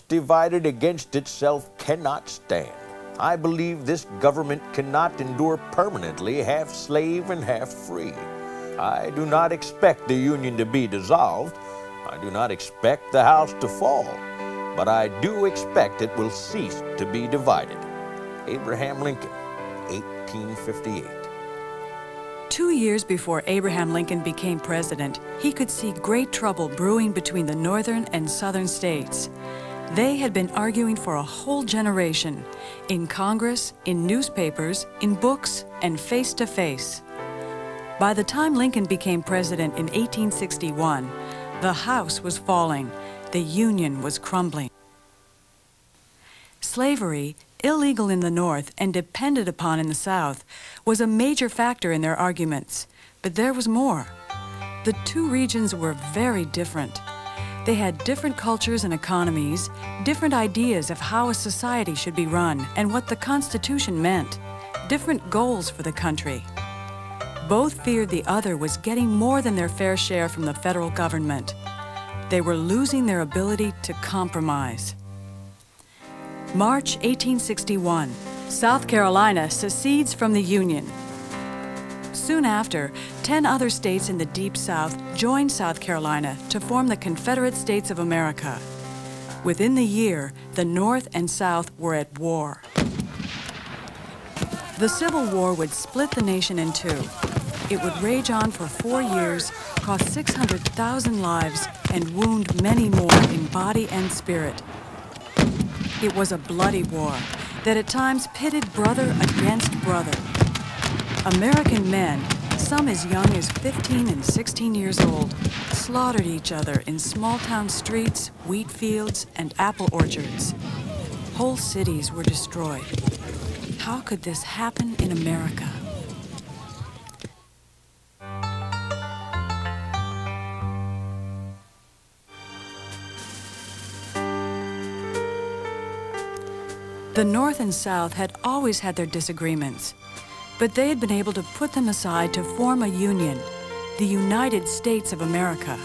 divided against itself cannot stand. I believe this government cannot endure permanently half slave and half free. I do not expect the Union to be dissolved. I do not expect the house to fall, but I do expect it will cease to be divided. Abraham Lincoln, 1858. 2 years before Abraham Lincoln became president, he could see great trouble brewing between the northern and southern states. They had been arguing for a whole generation, in Congress, in newspapers, in books, and face-to-face. By the time Lincoln became president in 1861, the House was falling, the Union was crumbling. Slavery, illegal in the North and depended upon in the South, was a major factor in their arguments. But there was more. The two regions were very different. They had different cultures and economies, different ideas of how a society should be run and what the Constitution meant, different goals for the country. Both feared the other was getting more than their fair share from the federal government. They were losing their ability to compromise. March 1861, South Carolina secedes from the Union. Soon after, 10 other states in the Deep South joined South Carolina to form the Confederate States of America. Within the year, the North and South were at war. The Civil War would split the nation in two. It would rage on for 4 years, cost 600,000 lives, and wound many more in body and spirit. It was a bloody war that at times pitted brother against brother. American men, some as young as 15 and 16 years old, slaughtered each other in small-town streets, wheat fields, and apple orchards. Whole cities were destroyed. How could this happen in America? The North and South had always had their disagreements, but they had been able to put them aside to form a union, the United States of America.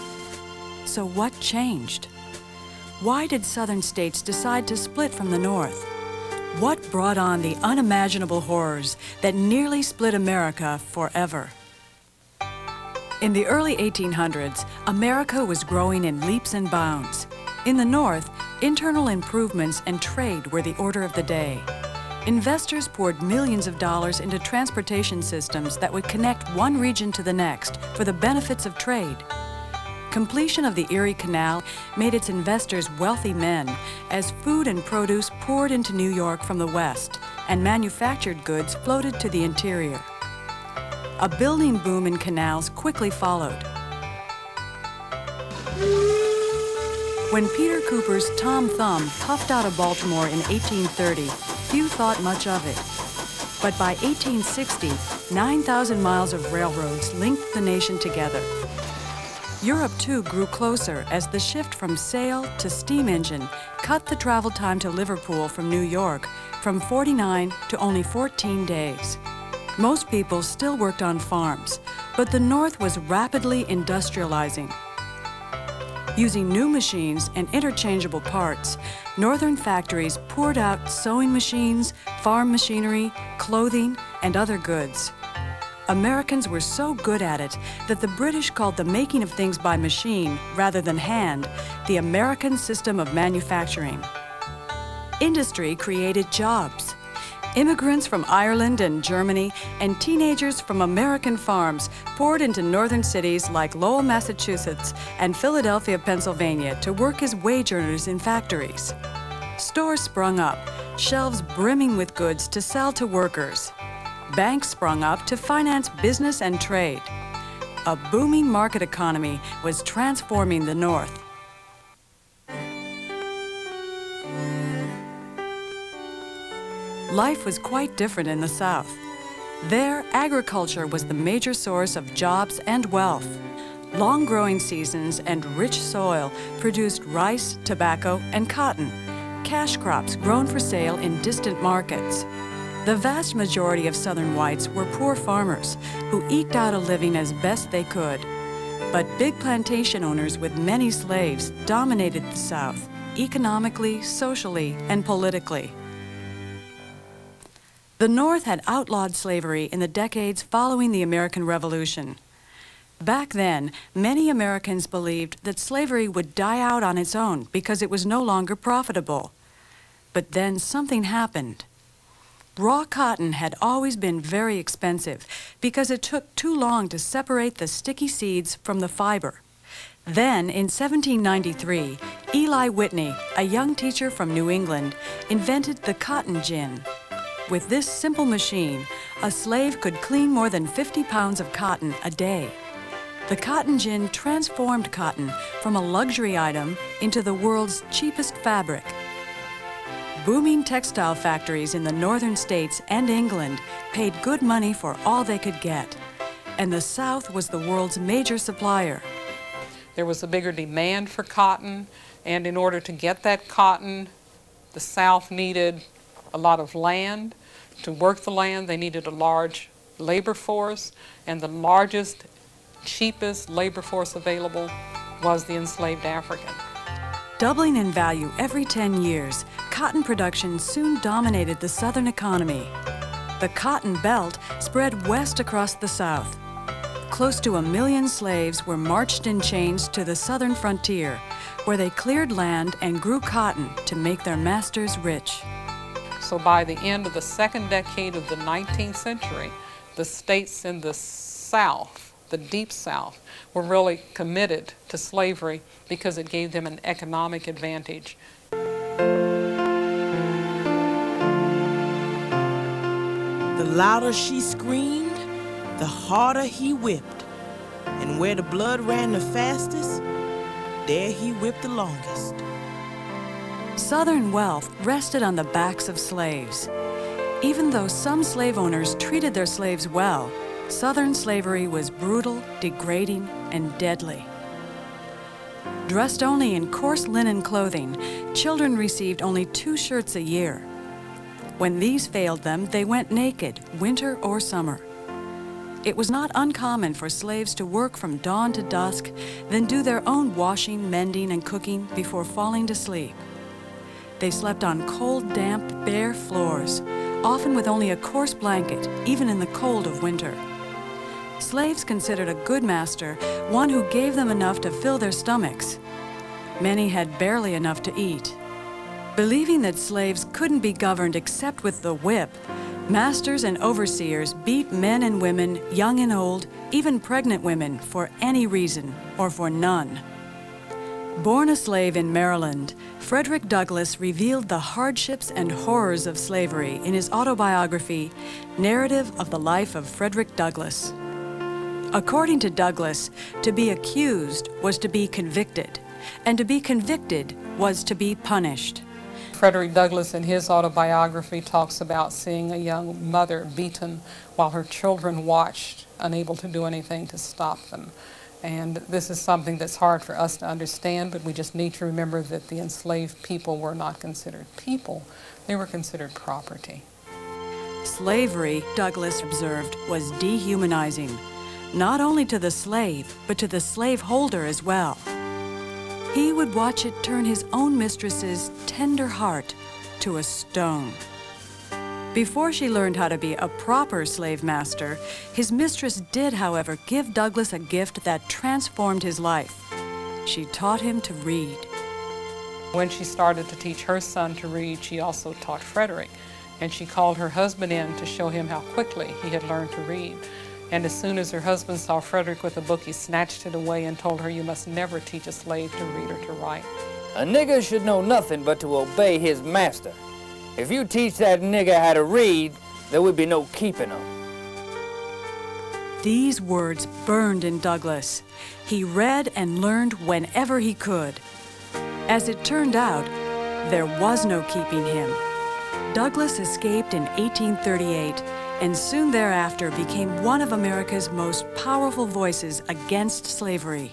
So what changed? Why did Southern states decide to split from the North? What brought on the unimaginable horrors that nearly split America forever? In the early 1800s, America was growing in leaps and bounds. In the North, internal improvements and trade were the order of the day. Investors poured millions of dollars into transportation systems that would connect one region to the next for the benefits of trade. Completion of the Erie Canal made its investors wealthy men as food and produce poured into New York from the west and manufactured goods floated to the interior. A building boom in canals quickly followed. When Peter Cooper's Tom Thumb puffed out of Baltimore in 1830, few thought much of it. But by 1860, 9,000 miles of railroads linked the nation together. Europe, too, grew closer as the shift from sail to steam engine cut the travel time to Liverpool from New York from 49 to only 14 days. Most people still worked on farms, but the North was rapidly industrializing. Using new machines and interchangeable parts, northern factories poured out sewing machines, farm machinery, clothing, and other goods. Americans were so good at it that the British called the making of things by machine rather than hand the American system of manufacturing. Industry created jobs. Immigrants from Ireland and Germany and teenagers from American farms poured into northern cities like Lowell, Massachusetts and Philadelphia, Pennsylvania to work as wage earners in factories. Stores sprung up, shelves brimming with goods to sell to workers. Banks sprung up to finance business and trade. A booming market economy was transforming the North. Life was quite different in the South. There, agriculture was the major source of jobs and wealth. Long growing seasons and rich soil produced rice, tobacco, and cotton, cash crops grown for sale in distant markets. The vast majority of Southern whites were poor farmers who eked out a living as best they could. But big plantation owners with many slaves dominated the South. economically, socially, and politically. The North had outlawed slavery in the decades following the American Revolution. Back then, many Americans believed that slavery would die out on its own because it was no longer profitable. But then something happened. Raw cotton had always been very expensive because it took too long to separate the sticky seeds from the fiber. Then, in 1793, Eli Whitney, a young teacher from New England, invented the cotton gin. With this simple machine, a slave could clean more than 50 pounds of cotton a day. The cotton gin transformed cotton from a luxury item into the world's cheapest fabric. Booming textile factories in the northern states and England paid good money for all they could get, and the South was the world's major supplier. There was a bigger demand for cotton, and in order to get that cotton, the South needed a lot of land. To work the land, they needed a large labor force, and the largest, cheapest labor force available was the enslaved African. Doubling in value every 10 years, cotton production soon dominated the Southern economy. The Cotton Belt spread west across the South. Close to 1 million slaves were marched in chains to the southern frontier, where they cleared land and grew cotton to make their masters rich. So by the end of the second decade of the 19th century, the states in the South, the Deep South, were really committed to slavery because it gave them an economic advantage. The louder she screamed, the harder he whipped. And where the blood ran the fastest, there he whipped the longest. Southern wealth rested on the backs of slaves. Even though some slave owners treated their slaves well, Southern slavery was brutal, degrading, and deadly. Dressed only in coarse linen clothing, children received only 2 shirts a year. When these failed them, they went naked, winter or summer. It was not uncommon for slaves to work from dawn to dusk, then do their own washing, mending, and cooking before falling to sleep. They slept on cold, damp, bare floors, often with only a coarse blanket, even in the cold of winter. Slaves considered a good master one who gave them enough to fill their stomachs. Many had barely enough to eat. Believing that slaves couldn't be governed except with the whip, masters and overseers beat men and women, young and old, even pregnant women, for any reason or for none. Born a slave in Maryland, Frederick Douglass revealed the hardships and horrors of slavery in his autobiography, Narrative of the Life of Frederick Douglass. According to Douglass, to be accused was to be convicted, and to be convicted was to be punished. Frederick Douglass in his autobiography talks about seeing a young mother beaten while her children watched, unable to do anything to stop them. And this is something that's hard for us to understand, but we just need to remember that the enslaved people were not considered people, they were considered property. Slavery, Douglass observed, was dehumanizing, not only to the slave, but to the slaveholder as well. He would watch it turn his own mistress's tender heart to a stone. Before she learned how to be a proper slave master, his mistress did, however, give Douglass a gift that transformed his life. She taught him to read. When she started to teach her son to read, she also taught Frederick, and she called her husband in to show him how quickly he had learned to read. And as soon as her husband saw Frederick with a book, he snatched it away and told her, "You must never teach a slave to read or to write." A nigger should know nothing but to obey his master. If you teach that nigger how to read, there would be no keeping him. These words burned in Douglass. He read and learned whenever he could. As it turned out, there was no keeping him. Douglass escaped in 1838 and soon thereafter became one of America's most powerful voices against slavery.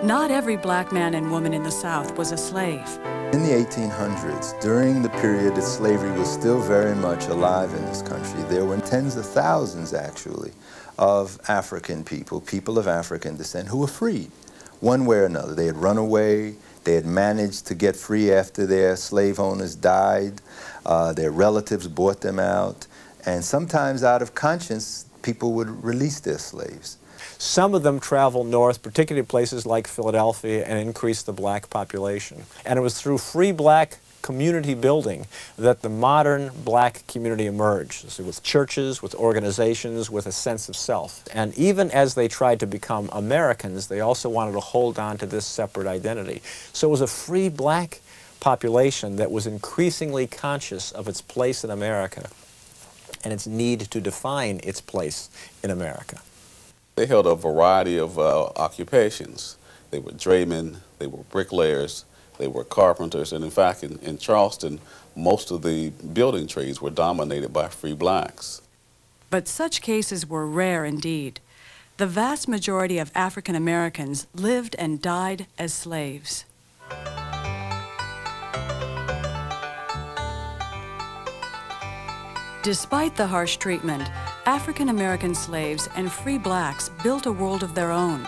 Not every black man and woman in the South was a slave. In the 1800s, during the period that slavery was still very much alive in this country, there were tens of thousands, actually, of African people, people of African descent, who were freed. one way or another. They had run away, they had managed to get free after their slave owners died, their relatives bought them out, and sometimes out of conscience, people would release their slaves. Some of them traveled north, particularly places like Philadelphia, and increased the black population. And it was through free black community building that the modern black community emerged, so with churches, with organizations, with a sense of self. And even as they tried to become Americans, they also wanted to hold on to this separate identity. So it was a free black population that was increasingly conscious of its place in America and its need to define its place in America. They held a variety of occupations. They were draymen, they were bricklayers, they were carpenters, and in fact in Charleston, most of the building trades were dominated by free blacks. But such cases were rare indeed. The vast majority of African Americans lived and died as slaves. Despite the harsh treatment, African American slaves and free blacks built a world of their own.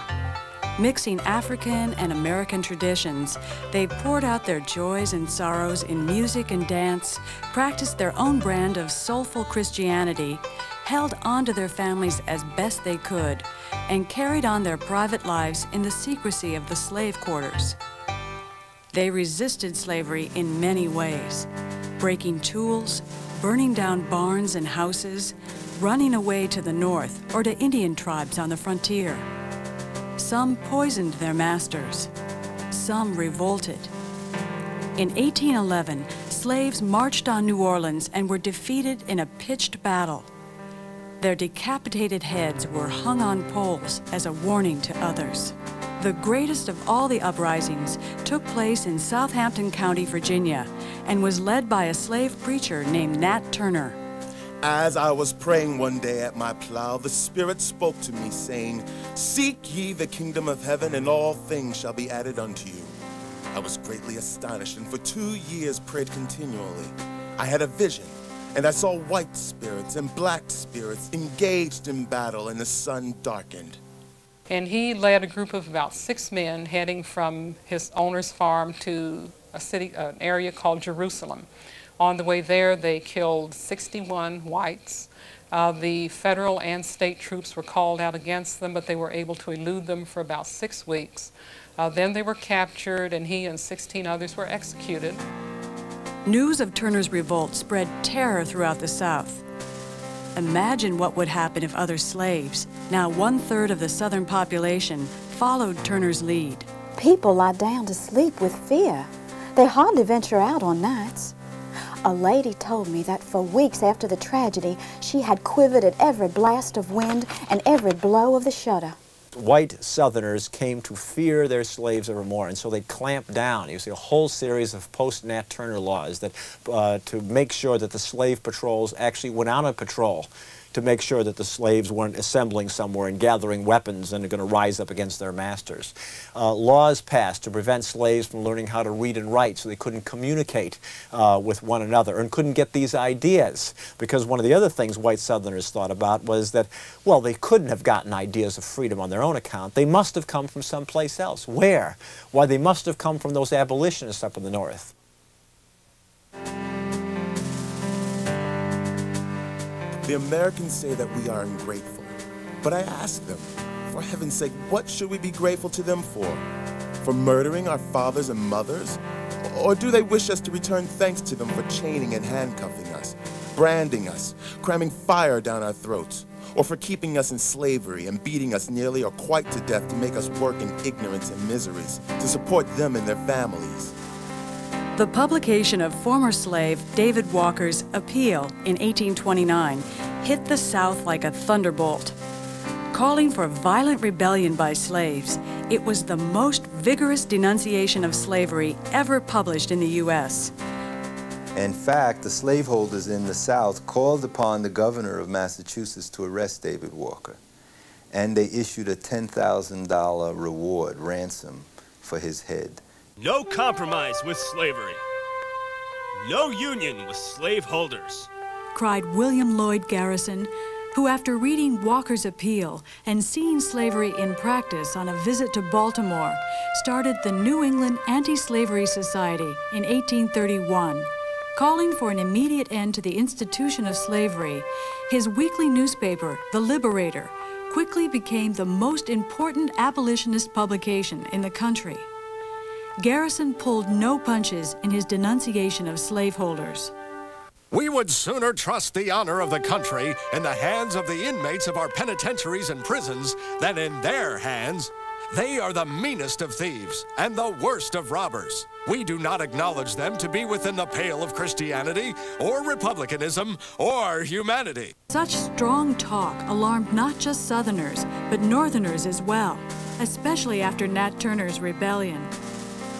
Mixing African and American traditions, they poured out their joys and sorrows in music and dance, practiced their own brand of soulful Christianity, held on to their families as best they could, and carried on their private lives in the secrecy of the slave quarters. They resisted slavery in many ways, breaking tools, burning down barns and houses, running away to the north or to Indian tribes on the frontier. Some poisoned their masters. Some revolted. In 1811, slaves marched on New Orleans and were defeated in a pitched battle. Their decapitated heads were hung on poles as a warning to others. The greatest of all the uprisings took place in Southampton County, Virginia, and was led by a slave preacher named Nat Turner. As I was praying one day at my plow, the Spirit spoke to me, saying, "Seek ye the kingdom of heaven, and all things shall be added unto you." I was greatly astonished, and for 2 years prayed continually. I had a vision, and I saw white spirits and black spirits engaged in battle, and the sun darkened. And he led a group of about 6 men heading from his owner's farm to an area called Jerusalem. On the way there, they killed 61 whites. The federal and state troops were called out against them, but they were able to elude them for about 6 weeks. Then they were captured, and he and 16 others were executed. News of Turner's revolt spread terror throughout the South. Imagine what would happen if other slaves, now 1/3 of the Southern population, followed Turner's lead. People lie down to sleep with fear. They hardly venture out on nights. A lady told me that for weeks after the tragedy, she had quivered at every blast of wind and every blow of the shutter. White Southerners came to fear their slaves ever more, and so they clamped down. You see a whole series of post-Nat Turner laws that to make sure that the slave patrols actually went out on patrol to make sure that the slaves weren't assembling somewhere and gathering weapons and are going to rise up against their masters. Laws passed to prevent slaves from learning how to read and write so they couldn't communicate with one another and couldn't get these ideas. Because one of the other things white Southerners thought about was that, well, they couldn't have gotten ideas of freedom on their own account. They must have come from someplace else. Where? Why, they must have come from those abolitionists up in the North. The Americans say that we are ungrateful, but I ask them, for heaven's sake, what should we be grateful to them for? For murdering our fathers and mothers? Or do they wish us to return thanks to them for chaining and handcuffing us, branding us, cramming fire down our throats, or for keeping us in slavery and beating us nearly or quite to death to make us work in ignorance and miseries, to support them and their families? The publication of former slave David Walker's Appeal in 1829 hit the South like a thunderbolt. Calling for violent rebellion by slaves, it was the most vigorous denunciation of slavery ever published in the U.S. In fact, the slaveholders in the South called upon the governor of Massachusetts to arrest David Walker, and they issued a $10,000 reward ransom for his head. No compromise with slavery. No union with slaveholders, cried William Lloyd Garrison, who after reading Walker's Appeal and seeing slavery in practice on a visit to Baltimore, started the New England Anti-Slavery Society in 1831. Calling for an immediate end to the institution of slavery, his weekly newspaper, The Liberator, quickly became the most important abolitionist publication in the country. Garrison pulled no punches in his denunciation of slaveholders. We would sooner trust the honor of the country in the hands of the inmates of our penitentiaries and prisons than in their hands. They are the meanest of thieves and the worst of robbers. We do not acknowledge them to be within the pale of Christianity or republicanism or humanity. Such strong talk alarmed not just Southerners, but Northerners as well, especially after Nat Turner's rebellion.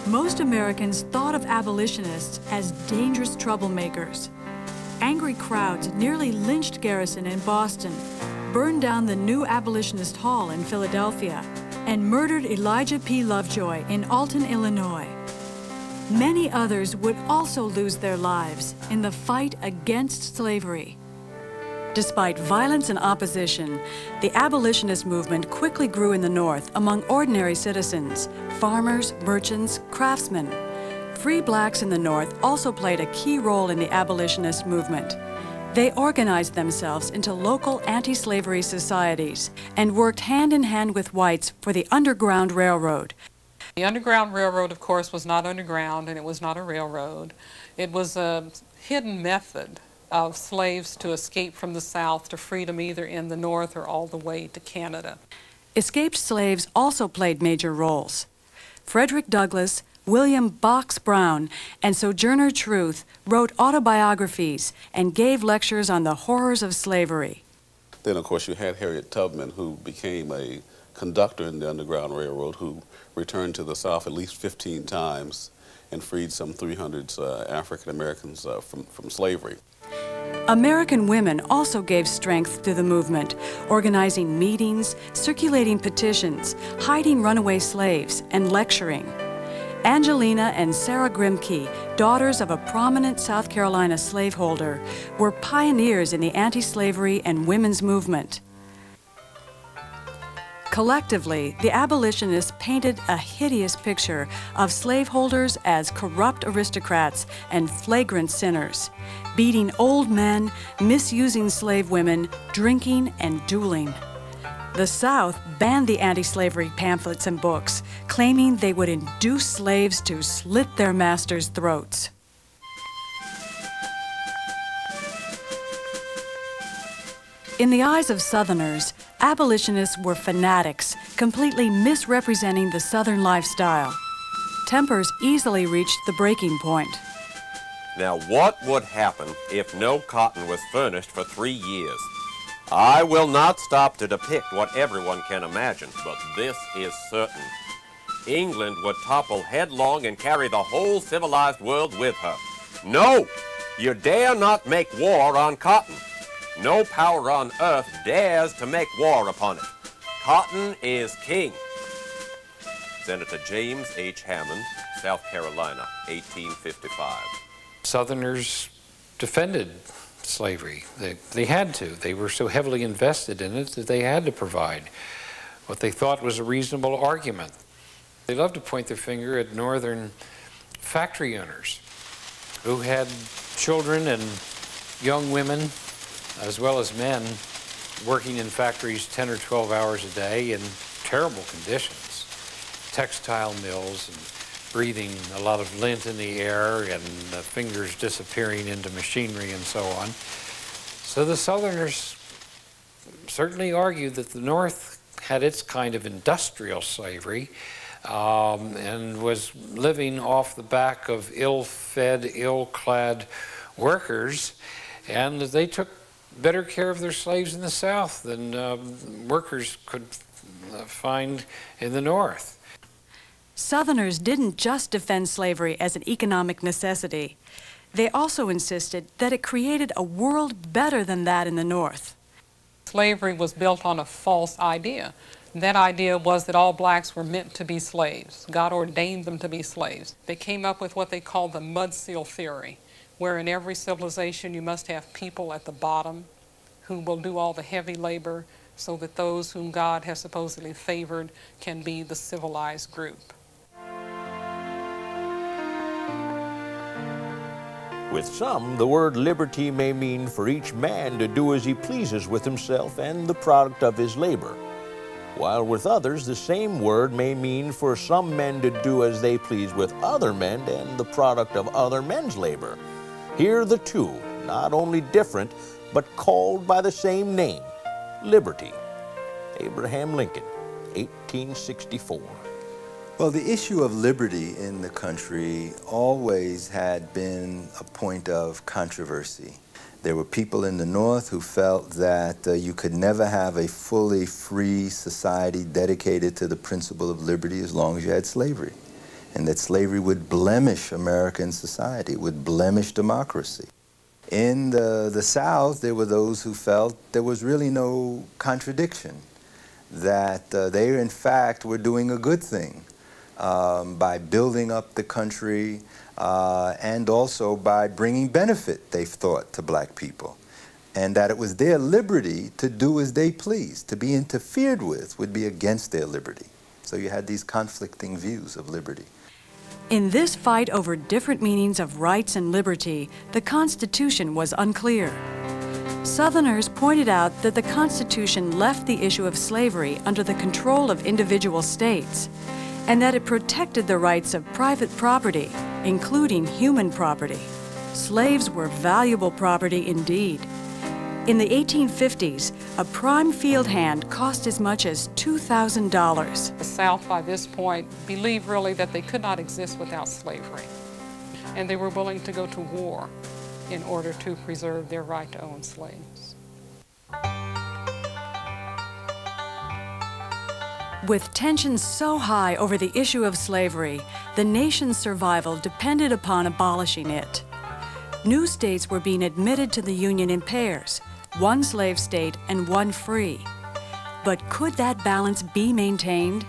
Most Americans thought of abolitionists as dangerous troublemakers. Angry crowds nearly lynched Garrison in Boston, burned down the new Abolitionist Hall in Philadelphia, and murdered Elijah P. Lovejoy in Alton, Illinois. Many others would also lose their lives in the fight against slavery. Despite violence and opposition, the abolitionist movement quickly grew in the North among ordinary citizens, farmers, merchants, craftsmen. Free blacks in the North also played a key role in the abolitionist movement. They organized themselves into local anti-slavery societies and worked hand in hand with whites for the Underground Railroad. The Underground Railroad, of course, was not underground and it was not a railroad. It was a hidden method of slaves to escape from the South to freedom either in the North or all the way to Canada. Escaped slaves also played major roles. Frederick Douglass, William Box Brown, and Sojourner Truth wrote autobiographies and gave lectures on the horrors of slavery. Then, of course, you had Harriet Tubman, who became a conductor in the Underground Railroad, who returned to the South at least 15 times and freed some 300 African Americans from slavery. American women also gave strength to the movement, organizing meetings, circulating petitions, hiding runaway slaves, and lecturing. Angelina and Sarah Grimke, daughters of a prominent South Carolina slaveholder, were pioneers in the anti-slavery and women's movement. Collectively, the abolitionists painted a hideous picture of slaveholders as corrupt aristocrats and flagrant sinners, beating old men, misusing slave women, drinking, and dueling. The South banned the anti-slavery pamphlets and books, claiming they would induce slaves to slit their masters' throats. In the eyes of Southerners, abolitionists were fanatics, completely misrepresenting the Southern lifestyle. Tempers easily reached the breaking point. Now, what would happen if no cotton was furnished for 3 years? I will not stop to depict what everyone can imagine, but this is certain. England would topple headlong and carry the whole civilized world with her. No! You dare not make war on cotton. No power on earth dares to make war upon it. Cotton is king. Senator James H. Hammond, South Carolina, 1855. Southerners defended slavery. They had to. They were so heavily invested in it that they had to provide what they thought was a reasonable argument. They loved to point their finger at Northern factory owners who had children and young women, as well as men, working in factories 10 or 12 hours a day in terrible conditions. Textile mills and breathing a lot of lint in the air and fingers disappearing into machinery and so on. So the Southerners certainly argued that the North had its kind of industrial slavery and was living off the back of ill-fed, ill-clad workers, and that they took better care of their slaves in the South than workers could find in the North. Southerners didn't just defend slavery as an economic necessity. They also insisted that it created a world better than that in the North. Slavery was built on a false idea. That idea was that all blacks were meant to be slaves. God ordained them to be slaves. They came up with what they called the mud seal theory, where in every civilization you must have people at the bottom who will do all the heavy labor so that those whom God has supposedly favored can be the civilized group. With some, the word liberty may mean for each man to do as he pleases with himself and the product of his labor, while with others the same word may mean for some men to do as they please with other men and the product of other men's labor. Here the two, not only different, but called by the same name, liberty. Abraham Lincoln, 1864. Well, the issue of liberty in the country always had been a point of controversy. There were people in the North who felt that you could never have a fully free society dedicated to the principle of liberty as long as you had slavery, and that slavery would blemish American society, would blemish democracy. In the South, there were those who felt there was really no contradiction, that they, in fact, were doing a good thing by building up the country and also by bringing benefit, they thought, to black people. And that it was their liberty to do as they pleased. To be interfered with would be against their liberty. So you had these conflicting views of liberty. In this fight over different meanings of rights and liberty, the Constitution was unclear. Southerners pointed out that the Constitution left the issue of slavery under the control of individual states, and that it protected the rights of private property, including human property. Slaves were valuable property indeed. In the 1850s, a prime field hand cost as much as $2,000. The South, by this point, believed really that they could not exist without slavery, and they were willing to go to war in order to preserve their right to own slaves. With tensions so high over the issue of slavery, the nation's survival depended upon abolishing it. New states were being admitted to the Union in pairs, one slave state and one free. But could that balance be maintained?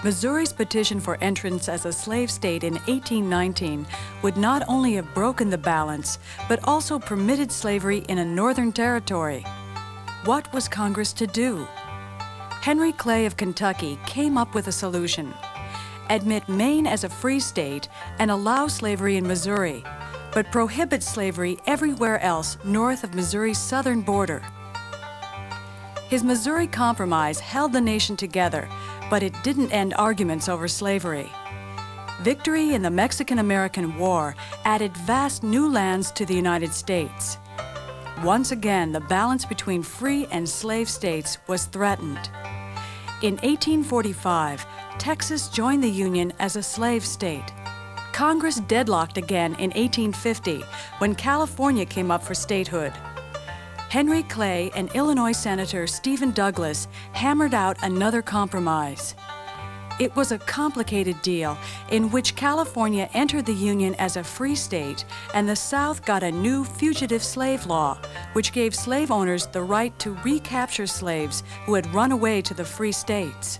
Missouri's petition for entrance as a slave state in 1819 would not only have broken the balance, but also permitted slavery in a northern territory. What was Congress to do? Henry Clay of Kentucky came up with a solution: admit Maine as a free state and allow slavery in Missouri, but prohibit slavery everywhere else north of Missouri's southern border. His Missouri Compromise held the nation together, but it didn't end arguments over slavery. Victory in the Mexican-American War added vast new lands to the United States. Once again, the balance between free and slave states was threatened. In 1845, Texas joined the Union as a slave state. Congress deadlocked again in 1850 when California came up for statehood. Henry Clay and Illinois Senator Stephen Douglas hammered out another compromise. It was a complicated deal in which California entered the Union as a free state and the South got a new fugitive slave law, which gave slave owners the right to recapture slaves who had run away to the free states.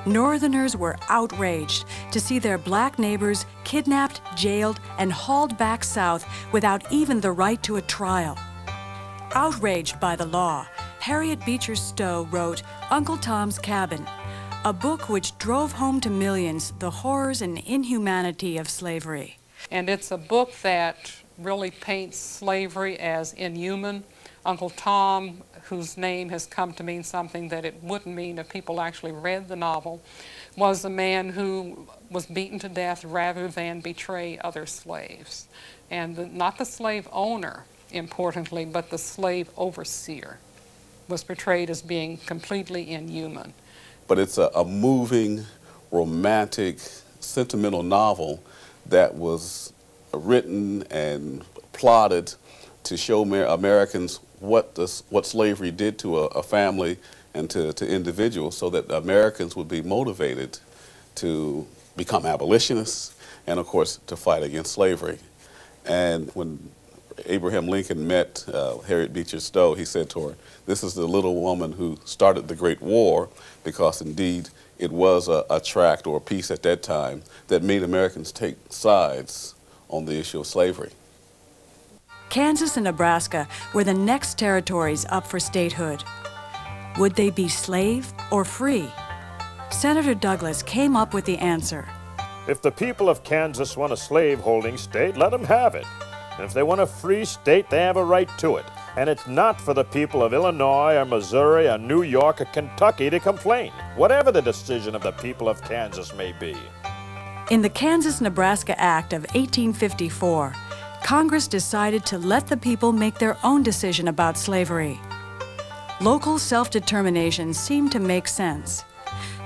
Northerners were outraged to see their black neighbors kidnapped, jailed, and hauled back south without even the right to a trial. Outraged by the law, Harriet Beecher Stowe wrote Uncle Tom's Cabin, a book which drove home to millions the horrors and inhumanity of slavery. And it's a book that really paints slavery as inhuman. Uncle Tom, whose name has come to mean something that it wouldn't mean if people actually read the novel, was a man who was beaten to death rather than betray other slaves. And not the slave owner, importantly, but the slave overseer was portrayed as being completely inhuman. But it's a moving, romantic, sentimental novel that was written and plotted to show Americans what slavery did to a family and to individuals, so that Americans would be motivated to become abolitionists and, of course, to fight against slavery. And when Abraham Lincoln met Harriet Beecher Stowe, he said to her, "This is the little woman who started the Great War," because indeed it was a tract or a piece at that time that made Americans take sides on the issue of slavery. Kansas and Nebraska were the next territories up for statehood. Would they be slave or free? Senator Douglas came up with the answer. If the people of Kansas want a slave-holding state, let them have it. And if they want a free state, they have a right to it. And it's not for the people of Illinois or Missouri or New York or Kentucky to complain, whatever the decision of the people of Kansas may be. In the Kansas-Nebraska Act of 1854, Congress decided to let the people make their own decision about slavery. Local self-determination seemed to make sense.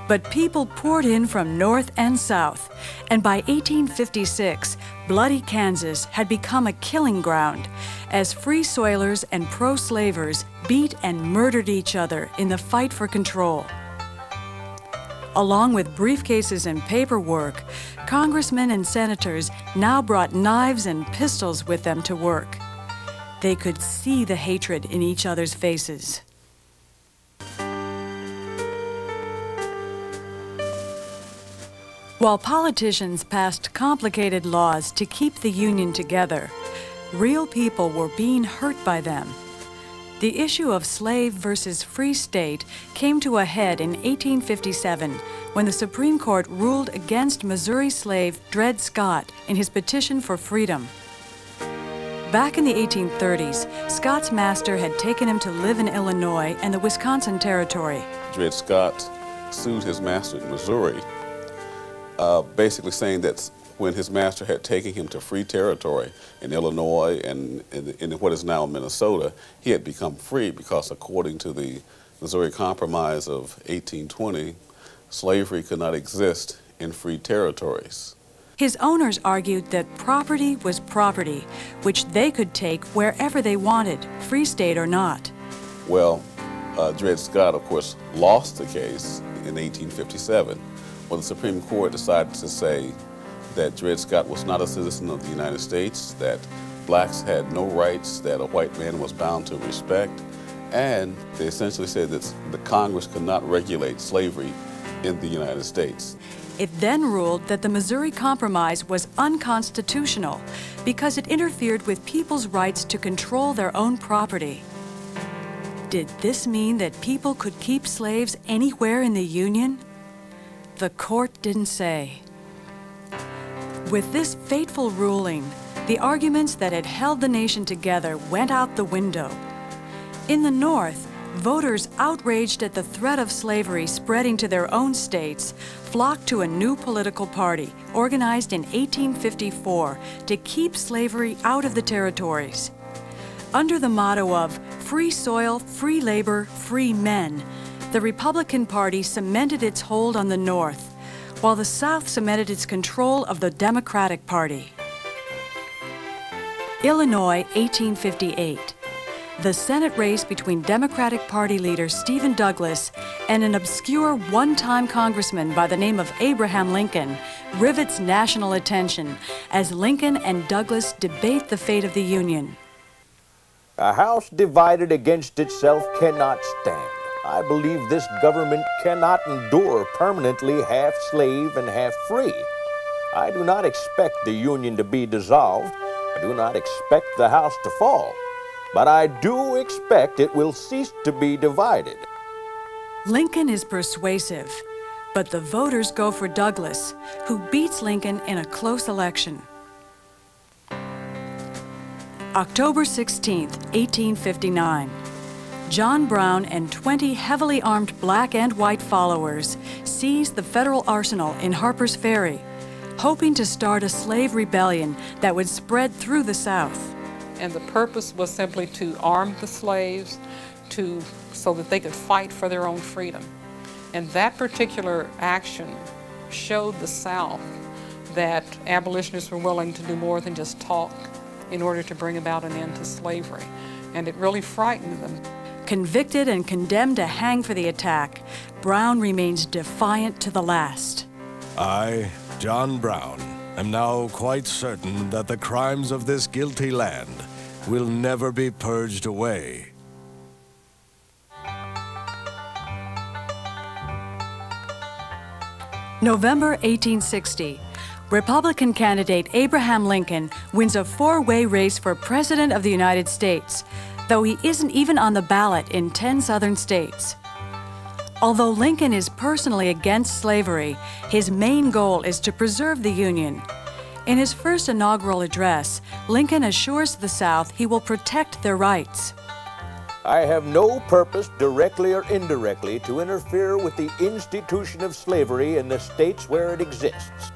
But people poured in from north and south, and by 1856, bloody Kansas had become a killing ground as free soilers and pro-slavers beat and murdered each other in the fight for control. Along with briefcases and paperwork, congressmen and senators now brought knives and pistols with them to work. They could see the hatred in each other's faces. While politicians passed complicated laws to keep the Union together, real people were being hurt by them. The issue of slave versus free state came to a head in 1857 when the Supreme Court ruled against Missouri slave Dred Scott in his petition for freedom. Back in the 1830s, Scott's master had taken him to live in Illinois and the Wisconsin Territory. Dred Scott sued his master in Missouri, basically saying that when his master had taken him to free territory in Illinois and in what is now Minnesota, he had become free because according to the Missouri Compromise of 1820, slavery could not exist in free territories. His owners argued that property was property, which they could take wherever they wanted, free state or not. Well, Dred Scott, of course, lost the case in 1857. Well, the Supreme Court decided to say that Dred Scott was not a citizen of the United States, that blacks had no rights that a white man was bound to respect, and they essentially said that the Congress could not regulate slavery in the United States. It then ruled that the Missouri Compromise was unconstitutional because it interfered with people's rights to control their own property. Did this mean that people could keep slaves anywhere in the Union? The court didn't say. With this fateful ruling, the arguments that had held the nation together went out the window. In the North, voters outraged at the threat of slavery spreading to their own states flocked to a new political party organized in 1854 to keep slavery out of the territories. Under the motto of free soil, free labor, free men, the Republican Party cemented its hold on the North, while the South cemented its control of the Democratic Party. Illinois, 1858. The Senate race between Democratic Party leader Stephen Douglas and an obscure one-time congressman by the name of Abraham Lincoln rivets national attention as Lincoln and Douglas debate the fate of the Union. A house divided against itself cannot stand. I believe this government cannot endure permanently half slave and half free. I do not expect the Union to be dissolved. I do not expect the house to fall. But I do expect it will cease to be divided. Lincoln is persuasive, but the voters go for Douglas, who beats Lincoln in a close election. October 16, 1859. John Brown and 20 heavily armed black and white followers seized the federal arsenal in Harper's Ferry, hoping to start a slave rebellion that would spread through the South. And the purpose was simply to arm the slaves so that they could fight for their own freedom. And that particular action showed the South that abolitionists were willing to do more than just talk in order to bring about an end to slavery. And it really frightened them. Convicted and condemned to hang for the attack, Brown remains defiant to the last. I, John Brown, am now quite certain that the crimes of this guilty land will never be purged away. November 1860. Republican candidate Abraham Lincoln wins a four-way race for President of the United States, though he isn't even on the ballot in 10 southern states. Although Lincoln is personally against slavery, his main goal is to preserve the Union. In his first inaugural address, Lincoln assures the South he will protect their rights. I have no purpose, directly or indirectly, to interfere with the institution of slavery in the states where it exists.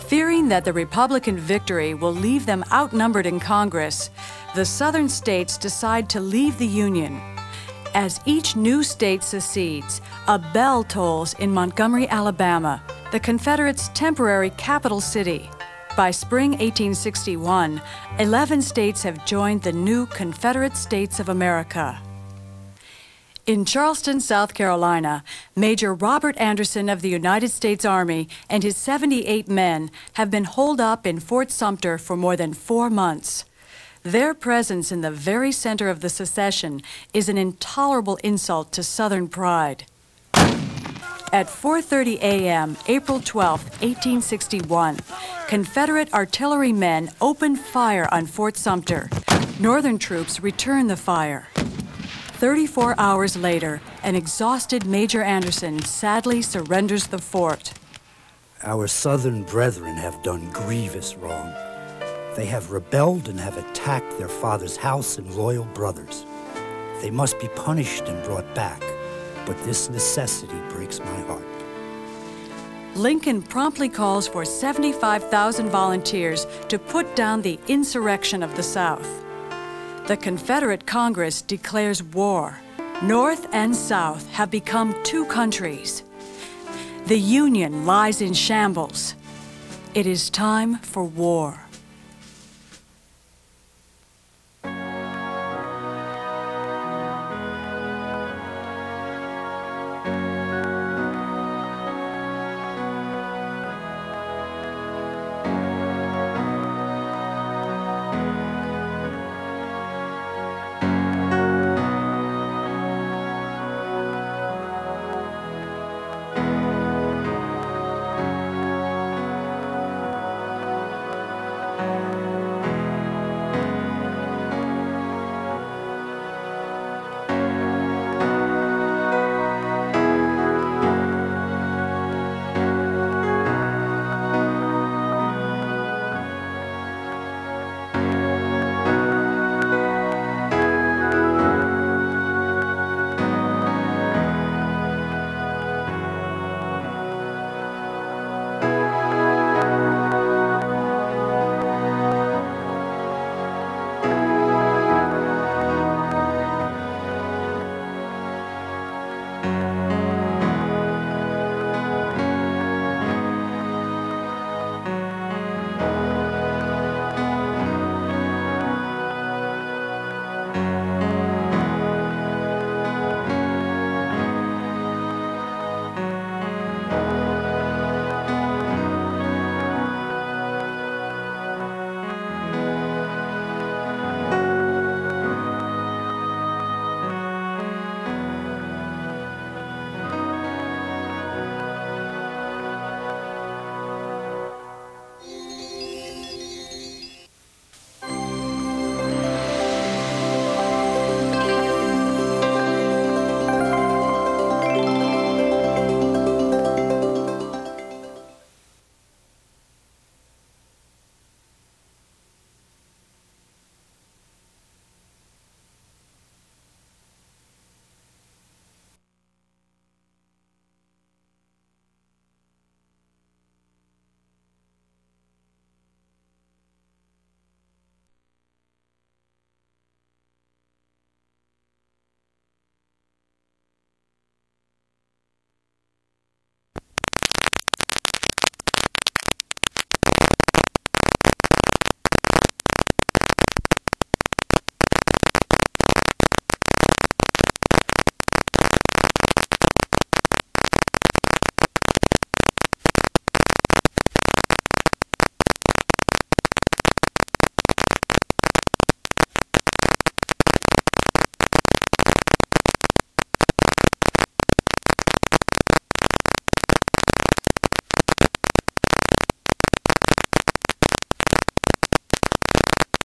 Fearing that the Republican victory will leave them outnumbered in Congress, the southern states decide to leave the Union. As each new state secedes, a bell tolls in Montgomery, Alabama, the Confederates' temporary capital city. By spring 1861, 11 states have joined the new Confederate States of America. In Charleston, South Carolina, Major Robert Anderson of the United States Army and his 78 men have been holed up in Fort Sumter for more than 4 months. Their presence in the very center of the secession is an intolerable insult to Southern pride. At 4:30 a.m., April 12, 1861, Confederate artillerymen opened fire on Fort Sumter. Northern troops returned the fire. 34 hours later, an exhausted Major Anderson sadly surrenders the fort. Our Southern brethren have done grievous wrong. They have rebelled and have attacked their father's house and loyal brothers. They must be punished and brought back, but this necessity breaks my heart. Lincoln promptly calls for 75,000 volunteers to put down the insurrection of the South. The Confederate Congress declares war. North and South have become two countries. The Union lies in shambles. It is time for war.